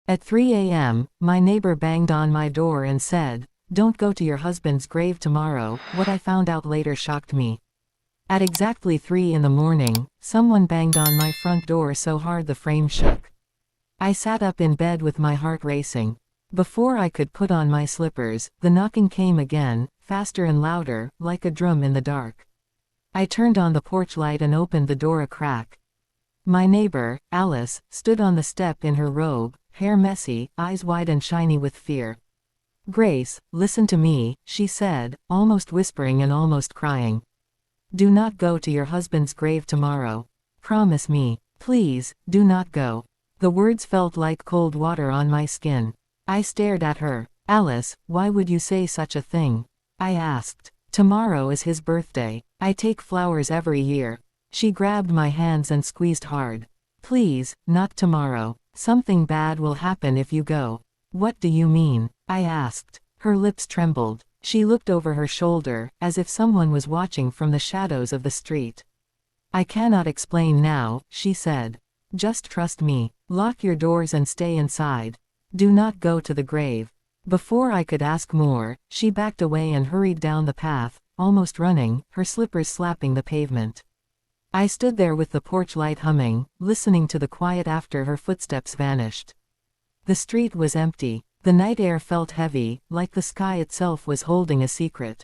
At 3 a.m., my neighbor banged on my door and said, "Don't go to your husband's grave tomorrow." What I found out later shocked me. At exactly 3 in the morning, someone banged on my front door so hard the frame shook. I sat up in bed with my heart racing. Before I could put on my slippers, the knocking came again, faster and louder, like a drum in the dark. I turned on the porch light and opened the door a crack. My neighbor, Alice, stood on the step in her robe, hair messy, eyes wide and shiny with fear. "Grace, listen to me," she said, almost whispering and almost crying. "Do not go to your husband's grave tomorrow. Promise me. Please, do not go." The words felt like cold water on my skin. I stared at her. "Alice, why would you say such a thing?" I asked. "Tomorrow is his birthday. I take flowers every year." She grabbed my hands and squeezed hard. "Please, not tomorrow. Something bad will happen if you go." "What do you mean?" I asked. Her lips trembled. She looked over her shoulder, as if someone was watching from the shadows of the street. "I cannot explain now," she said. "Just trust me. Lock your doors and stay inside. Do not go to the grave." Before I could ask more, she backed away and hurried down the path, almost running, her slippers slapping the pavement. I stood there with the porch light humming, listening to the quiet after her footsteps vanished. The street was empty. The night air felt heavy, like the sky itself was holding a secret.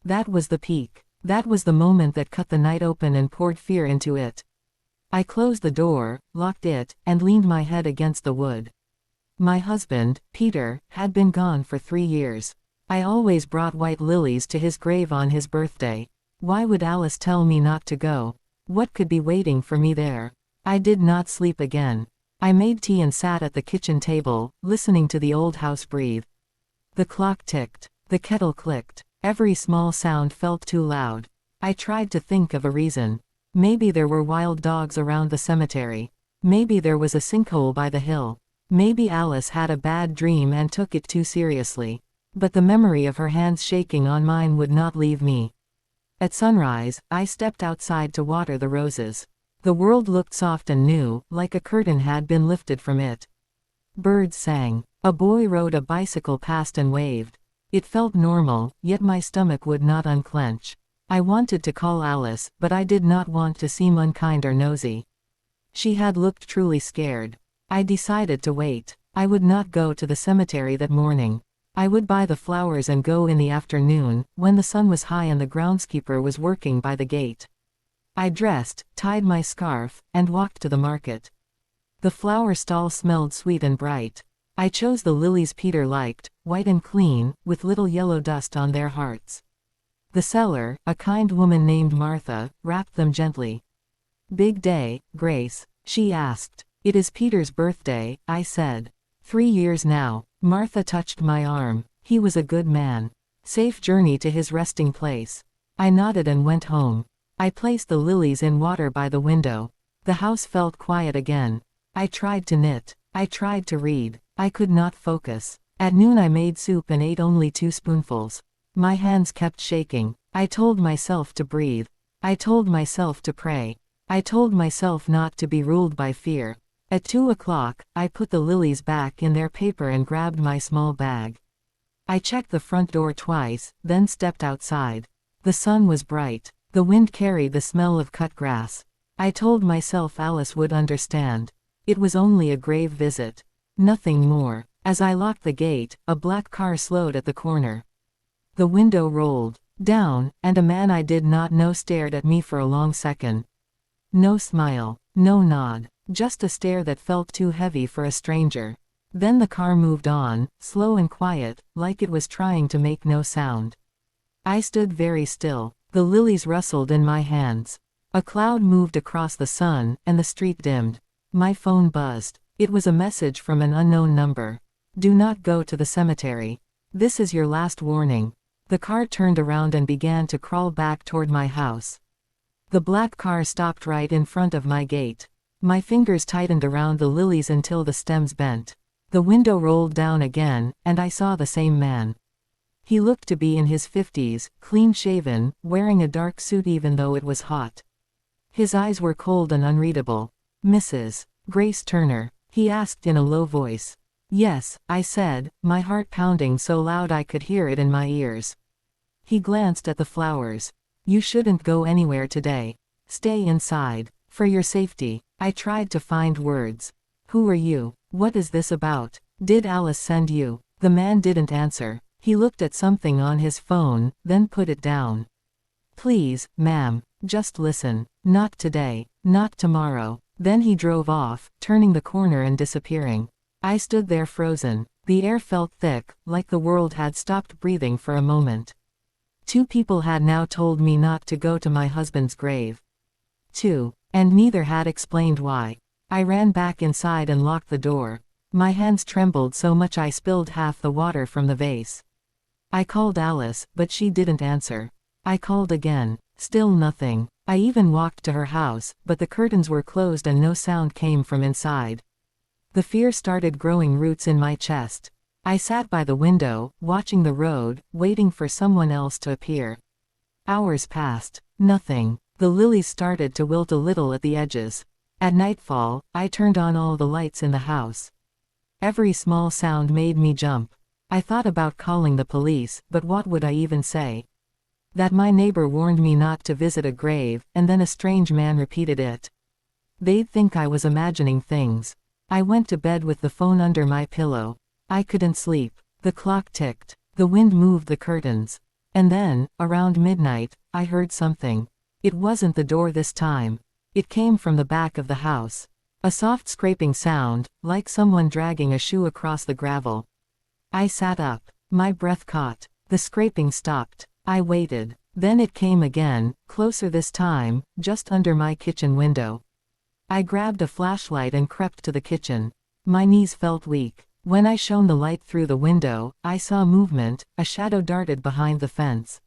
That was the peak. That was the moment that cut the night open and poured fear into it. I closed the door, locked it, and leaned my head against the wood. My husband, Peter, had been gone for 3 years. I always brought white lilies to his grave on his birthday. Why would Alice tell me not to go? What could be waiting for me there? I did not sleep again. I made tea and sat at the kitchen table, listening to the old house breathe. The clock ticked. The kettle clicked. Every small sound felt too loud. I tried to think of a reason. Maybe there were wild dogs around the cemetery. Maybe there was a sinkhole by the hill. Maybe Alice had a bad dream and took it too seriously. But the memory of her hands shaking on mine would not leave me. At sunrise, I stepped outside to water the roses. The world looked soft and new, like a curtain had been lifted from it. Birds sang. A boy rode a bicycle past and waved. It felt normal, yet my stomach would not unclench. I wanted to call Alice, but I did not want to seem unkind or nosy. She had looked truly scared. I decided to wait. I would not go to the cemetery that morning. I would buy the flowers and go in the afternoon, when the sun was high and the groundskeeper was working by the gate. I dressed, tied my scarf, and walked to the market. The flower stall smelled sweet and bright. I chose the lilies Peter liked, white and clean, with little yellow dust on their hearts. The seller, a kind woman named Martha, wrapped them gently. "Big day, Grace?" she asked. "It is Peter's birthday," I said. 3 years now. Martha touched my arm. "He was a good man. Safe journey to his resting place." I nodded and went home. I placed the lilies in water by the window. The house felt quiet again. I tried to knit. I tried to read. I could not focus. At noon I made soup and ate only 2 spoonfuls. My hands kept shaking. I told myself to breathe. I told myself to pray. I told myself not to be ruled by fear. At 2 o'clock, I put the lilies back in their paper and grabbed my small bag. I checked the front door twice, then stepped outside. The sun was bright. The wind carried the smell of cut grass. I told myself Alice would understand. It was only a grave visit. Nothing more. As I locked the gate, a black car slowed at the corner. The window rolled down, and a man I did not know stared at me for a long second. No smile. No nod. Just a stare that felt too heavy for a stranger. Then the car moved on, slow and quiet, like it was trying to make no sound. I stood very still. The lilies rustled in my hands. A cloud moved across the sun, and the street dimmed. My phone buzzed. It was a message from an unknown number. "Do not go to the cemetery. This is your last warning." The car turned around and began to crawl back toward my house. The black car stopped right in front of my gate. My fingers tightened around the lilies until the stems bent. The window rolled down again, and I saw the same man. He looked to be in his 50s, clean-shaven, wearing a dark suit even though it was hot. His eyes were cold and unreadable. "Mrs. Grace Turner?" he asked in a low voice. Yes, I said, my heart pounding so loud I could hear it in my ears. He glanced at the flowers. You shouldn't go anywhere today. Stay inside. For your safety. I tried to find words. Who are you? What is this about? Did Alice send you? The man didn't answer. He looked at something on his phone, then put it down. Please, ma'am, just listen. Not today. Not tomorrow. Then he drove off, turning the corner and disappearing. I stood there frozen. The air felt thick, like the world had stopped breathing for a moment. 2 people had now told me not to go to my husband's grave. 2. And neither had explained why. I ran back inside and locked the door. My hands trembled so much I spilled half the water from the vase. I called Alice, but she didn't answer. I called again. Still nothing. I even walked to her house, but the curtains were closed and no sound came from inside. The fear started growing roots in my chest. I sat by the window, watching the road, waiting for someone else to appear. Hours passed. Nothing. The lilies started to wilt a little at the edges. At nightfall, I turned on all the lights in the house. Every small sound made me jump. I thought about calling the police, but what would I even say? That my neighbor warned me not to visit a grave, and then a strange man repeated it. They'd think I was imagining things. I went to bed with the phone under my pillow. I couldn't sleep. The clock ticked. The wind moved the curtains. And then, around midnight, I heard something. It wasn't the door this time. It came from the back of the house. A soft scraping sound, like someone dragging a shoe across the gravel. I sat up. My breath caught. The scraping stopped. I waited. Then it came again, closer this time, just under my kitchen window. I grabbed a flashlight and crept to the kitchen. My knees felt weak. When I shone the light through the window, I saw movement. A shadow darted behind the fence.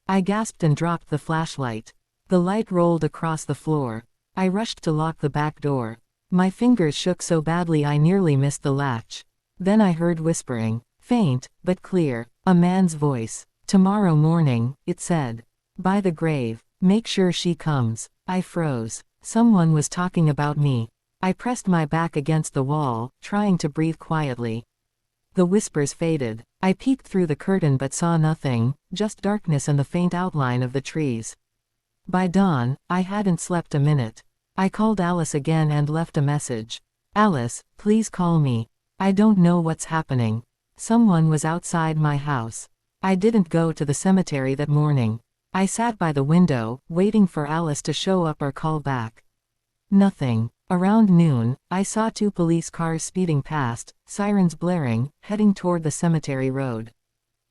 I gasped and dropped the flashlight. The light rolled across the floor. I rushed to lock the back door. My fingers shook so badly I nearly missed the latch. Then I heard whispering. Faint, but clear. A man's voice. Tomorrow morning, it said. By the grave. Make sure she comes. I froze. Someone was talking about me. I pressed my back against the wall, trying to breathe quietly. The whispers faded. I peeked through the curtain but saw nothing, just darkness and the faint outline of the trees. By dawn, I hadn't slept a minute. I called Alice again and left a message. Alice, please call me. I don't know what's happening. Someone was outside my house. I didn't go to the cemetery that morning. I sat by the window, waiting for Alice to show up or call back. Nothing. Around noon, I saw 2 police cars speeding past, sirens blaring, heading toward the cemetery road.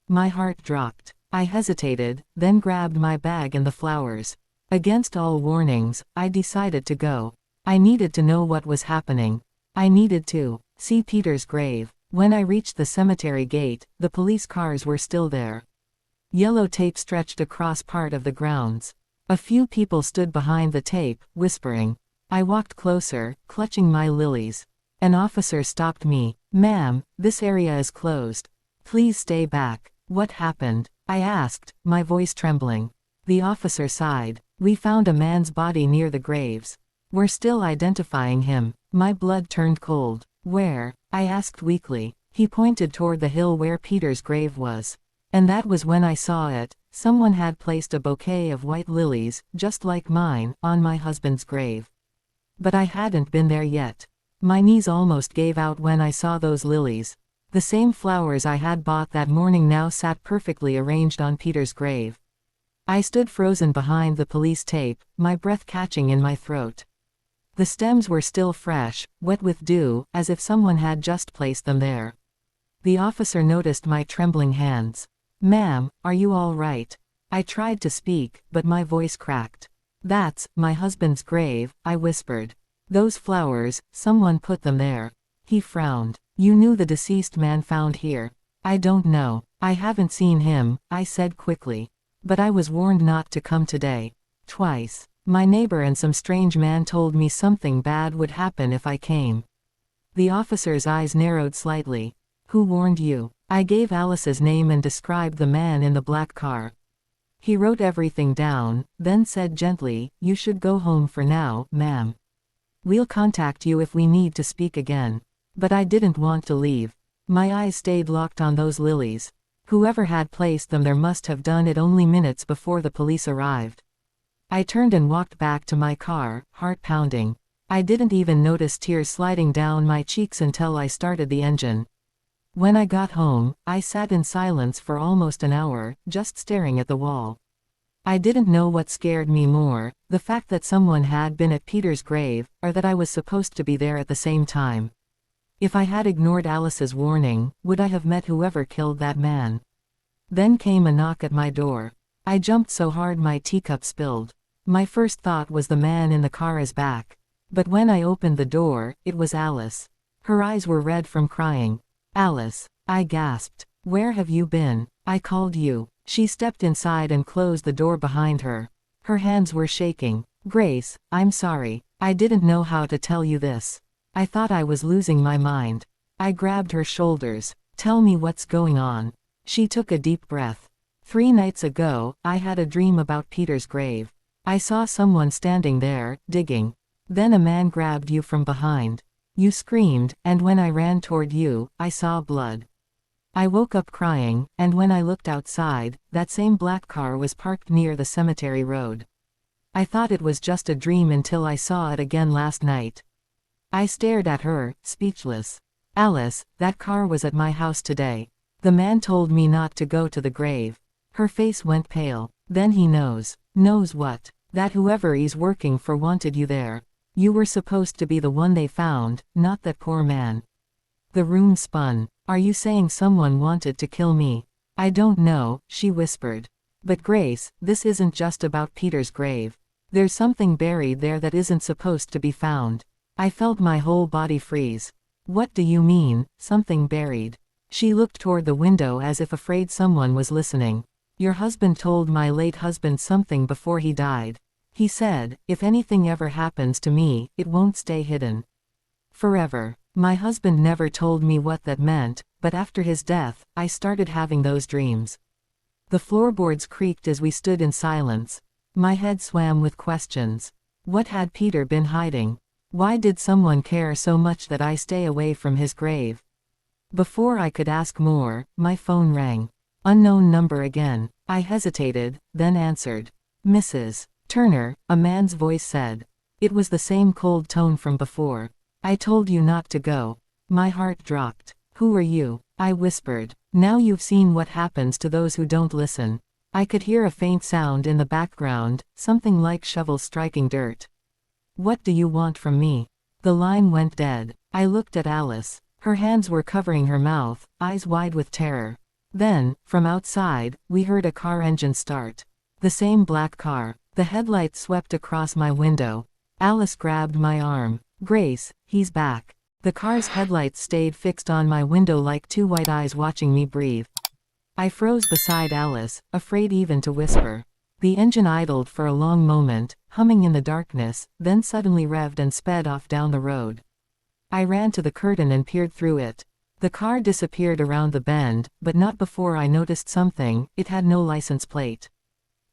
My heart dropped. I hesitated, then grabbed my bag and the flowers. Against all warnings, I decided to go. I needed to know what was happening. I needed to see Peter's grave. When I reached the cemetery gate, the police cars were still there. Yellow tape stretched across part of the grounds. A few people stood behind the tape, whispering. I walked closer, clutching my lilies. An officer stopped me. Ma'am, this area is closed. Please stay back. What happened? I asked, my voice trembling. The officer sighed. We found a man's body near the graves. We're still identifying him. My blood turned cold. Where? I asked weakly. He pointed toward the hill where Peter's grave was. And that was when I saw it. Someone had placed a bouquet of white lilies, just like mine, on my husband's grave. But I hadn't been there yet. My knees almost gave out when I saw those lilies. The same flowers I had bought that morning now sat perfectly arranged on Peter's grave. I stood frozen behind the police tape, my breath catching in my throat. The stems were still fresh, wet with dew, as if someone had just placed them there. The officer noticed my trembling hands. Ma'am, are you all right? I tried to speak, but my voice cracked. That's my husband's grave, I whispered. Those flowers, someone put them there. He frowned. You knew the deceased man found here. I don't know. I haven't seen him, I said quickly. But I was warned not to come today. Twice. My neighbor and some strange man told me something bad would happen if I came. The officer's eyes narrowed slightly. Who warned you? I gave Alice's name and described the man in the black car. He wrote everything down, then said gently, you should go home for now, ma'am. We'll contact you if we need to speak again. But I didn't want to leave. My eyes stayed locked on those lilies. Whoever had placed them there must have done it only minutes before the police arrived. I turned and walked back to my car, heart pounding. I didn't even notice tears sliding down my cheeks until I started the engine. When I got home, I sat in silence for almost an hour, just staring at the wall. I didn't know what scared me more, the fact that someone had been at Peter's grave, or that I was supposed to be there at the same time. If I had ignored Alice's warning, would I have met whoever killed that man? Then came a knock at my door. I jumped so hard my teacup spilled. My first thought was the man in the car is back. But when I opened the door, it was Alice. Her eyes were red from crying. "Alice," I gasped. "Where have you been? I called you." She stepped inside and closed the door behind her. Her hands were shaking. "Grace, I'm sorry. I didn't know how to tell you this. I thought I was losing my mind." I grabbed her shoulders. "Tell me what's going on." She took a deep breath. 3 nights ago, I had a dream about Peter's grave. I saw someone standing there, digging. Then a man grabbed you from behind. You screamed, and when I ran toward you, I saw blood. I woke up crying, and when I looked outside, that same black car was parked near the cemetery road. I thought it was just a dream until I saw it again last night. I stared at her, speechless. "Alice, that car was at my house today. The man told me not to go to the grave." Her face went pale. "Then he knows." "Knows what?" "That whoever he's working for wanted you there. You were supposed to be the one they found, not that poor man." The room spun. "Are you saying someone wanted to kill me?" "I don't know," she whispered. "But Grace, this isn't just about Peter's grave. There's something buried there that isn't supposed to be found." I felt my whole body freeze. "What do you mean, something buried?" She looked toward the window as if afraid someone was listening. "Your husband told my late husband something before he died. He said, if anything ever happens to me, it won't stay hidden forever." My husband never told me what that meant, but after his death, I started having those dreams. The floorboards creaked as we stood in silence. My head swam with questions. What had Peter been hiding? Why did someone care so much that I stay away from his grave? Before I could ask more, my phone rang. Unknown number again. I hesitated, then answered. "Mrs. Turner," a man's voice said. It was the same cold tone from before. "I told you not to go." My heart dropped. "Who are you?" I whispered. "Now you've seen what happens to those who don't listen." I could hear a faint sound in the background, something like shovels striking dirt. "What do you want from me?" The line went dead. I looked at Alice. Her hands were covering her mouth, eyes wide with terror. Then, from outside, we heard a car engine start. The same black car. The headlights swept across my window. Alice grabbed my arm. "Grace, he's back." The car's headlights stayed fixed on my window like 2 white eyes watching me breathe. I froze beside Alice, afraid even to whisper. The engine idled for a long moment, humming in the darkness, then suddenly revved and sped off down the road. I ran to the curtain and peered through it. The car disappeared around the bend, but not before I noticed something. It had no license plate.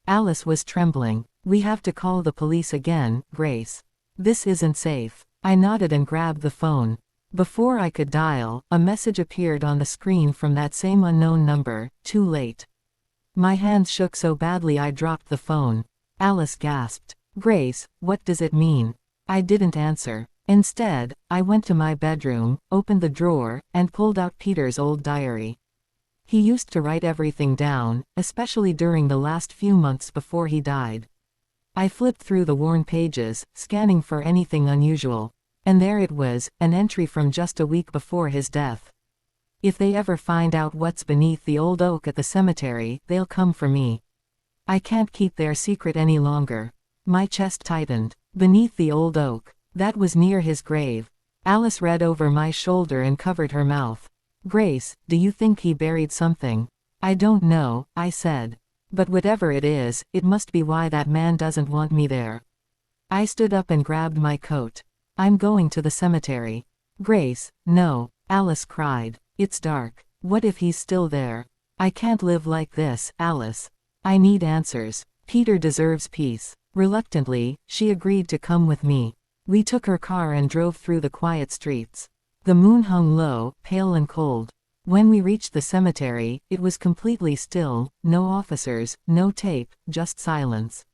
Alice was trembling. "We have to call the police again, Grace. This isn't safe." I nodded and grabbed the phone. Before I could dial, a message appeared on the screen from that same unknown number. "Too late." My hands shook so badly I dropped the phone. Alice gasped. "Grace, what does it mean?" I didn't answer. Instead, I went to my bedroom, opened the drawer, and pulled out Peter's old diary. He used to write everything down, especially during the last few months before he died. I flipped through the worn pages, scanning for anything unusual. And there it was, an entry from just a week before his death. "If they ever find out what's beneath the old oak at the cemetery, they'll come for me. I can't keep their secret any longer." My chest tightened. Beneath the old oak. That was near his grave. Alice read over my shoulder and covered her mouth. "Grace, do you think he buried something?" "I don't know," I said. "But whatever it is, it must be why that man doesn't want me there." I stood up and grabbed my coat. "I'm going to the cemetery." "Grace, no," Alice cried. "It's dark. What if he's still there? I can't live like this, Alice. I need answers. Peter deserves peace." Reluctantly, she agreed to come with me. We took her car and drove through the quiet streets. The moon hung low, pale and cold. When we reached the cemetery, it was completely still, no officers, no tape, just silence.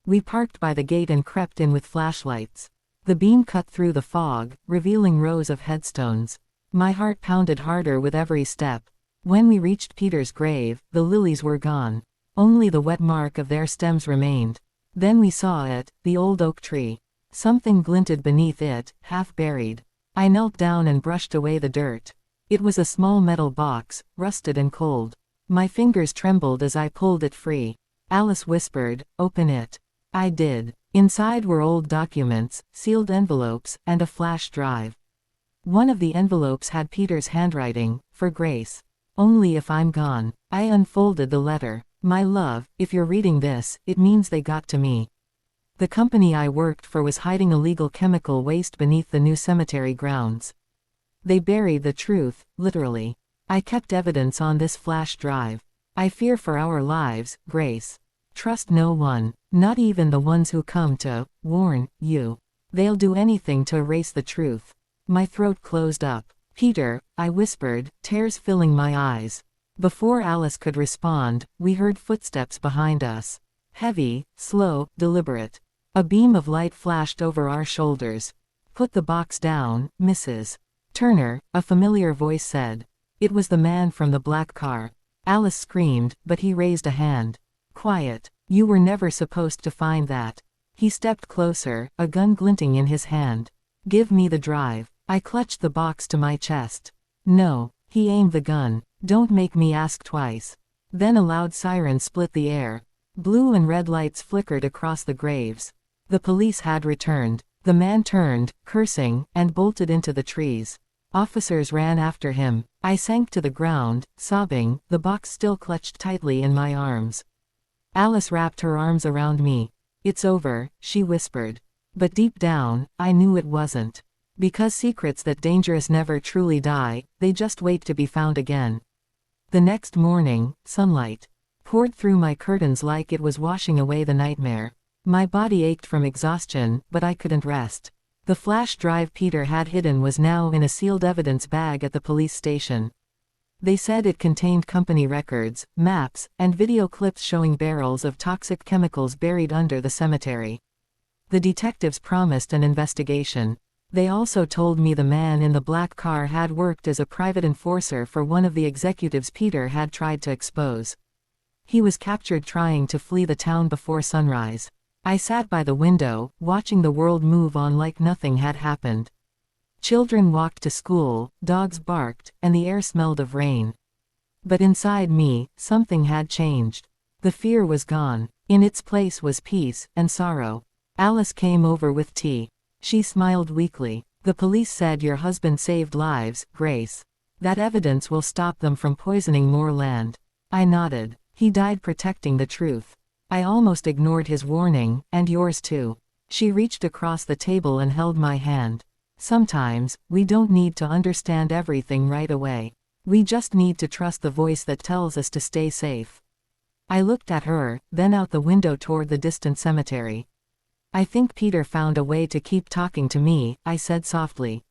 We parked by the gate and crept in with flashlights. The beam cut through the fog, revealing rows of headstones. My heart pounded harder with every step. When we reached Peter's grave, the lilies were gone. Only the wet mark of their stems remained. Then we saw it, the old oak tree. Something glinted beneath it, half buried. I knelt down and brushed away the dirt. It was a small metal box, rusted and cold. My fingers trembled as I pulled it free. Alice whispered, "Open it." I did. Inside were old documents, sealed envelopes, and a flash drive. One of the envelopes had Peter's handwriting, "For Grace. Only if I'm gone." I unfolded the letter. "My love, if you're reading this, it means they got to me. The company I worked for was hiding illegal chemical waste beneath the new cemetery grounds. They buried the truth, literally. I kept evidence on this flash drive. I fear for our lives, Grace. Trust no one, not even the ones who come to warn you. They'll do anything to erase the truth." My throat closed up. "Peter," I whispered, tears filling my eyes. Before Alice could respond, we heard footsteps behind us. Heavy, slow, deliberate. A beam of light flashed over our shoulders. "Put the box down, Mrs. Turner," a familiar voice said. It was the man from the black car. Alice screamed, but he raised a hand. "Quiet. You were never supposed to find that." He stepped closer, a gun glinting in his hand. "Give me the drive." I clutched the box to my chest. "No." He aimed the gun. "Don't make me ask twice." Then a loud siren split the air. Blue and red lights flickered across the graves. The police had returned. The man turned, cursing, and bolted into the trees. Officers ran after him. I sank to the ground, sobbing, the box still clutched tightly in my arms. Alice wrapped her arms around me. "It's over," she whispered. But deep down, I knew it wasn't. Because secrets that dangerous never truly die, they just wait to be found again. The next morning, sunlight poured through my curtains like it was washing away the nightmare. My body ached from exhaustion, but I couldn't rest. The flash drive Peter had hidden was now in a sealed evidence bag at the police station. They said it contained company records, maps, and video clips showing barrels of toxic chemicals buried under the cemetery. The detectives promised an investigation. They also told me the man in the black car had worked as a private enforcer for one of the executives Peter had tried to expose. He was captured trying to flee the town before sunrise. I sat by the window, watching the world move on like nothing had happened. Children walked to school, dogs barked, and the air smelled of rain. But inside me, something had changed. The fear was gone. In its place was peace and sorrow. Alice came over with tea. She smiled weakly. "The police said your husband saved lives, Grace. That evidence will stop them from poisoning more land." I nodded. "He died protecting the truth." I almost ignored his warning, "And yours too." She reached across the table and held my hand. "Sometimes, we don't need to understand everything right away. We just need to trust the voice that tells us to stay safe." I looked at her, then out the window toward the distant cemetery. "I think Peter found a way to keep talking to me," I said softly.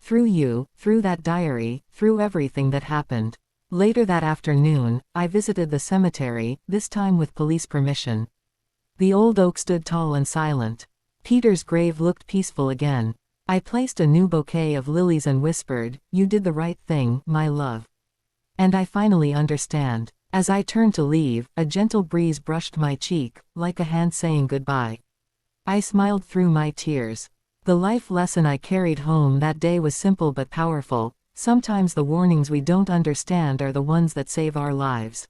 "Through you, through that diary, through everything that happened." Later that afternoon, I visited the cemetery, this time with police permission. The old oak stood tall and silent. Peter's grave looked peaceful again. I placed a new bouquet of lilies and whispered, "You did the right thing, my love. And I finally understand." As I turned to leave, a gentle breeze brushed my cheek, like a hand saying goodbye. I smiled through my tears. The life lesson I carried home that day was simple but powerful. Sometimes the warnings we don't understand are the ones that save our lives.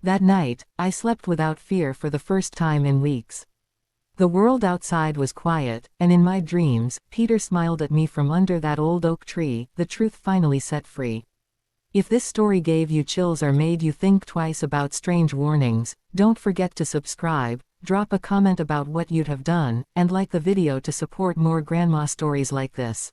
That night, I slept without fear for the first time in weeks. The world outside was quiet, and in my dreams, Peter smiled at me from under that old oak tree, the truth finally set free. If this story gave you chills or made you think twice about strange warnings, don't forget to subscribe, drop a comment about what you'd have done, and like the video to support more grandma stories like this.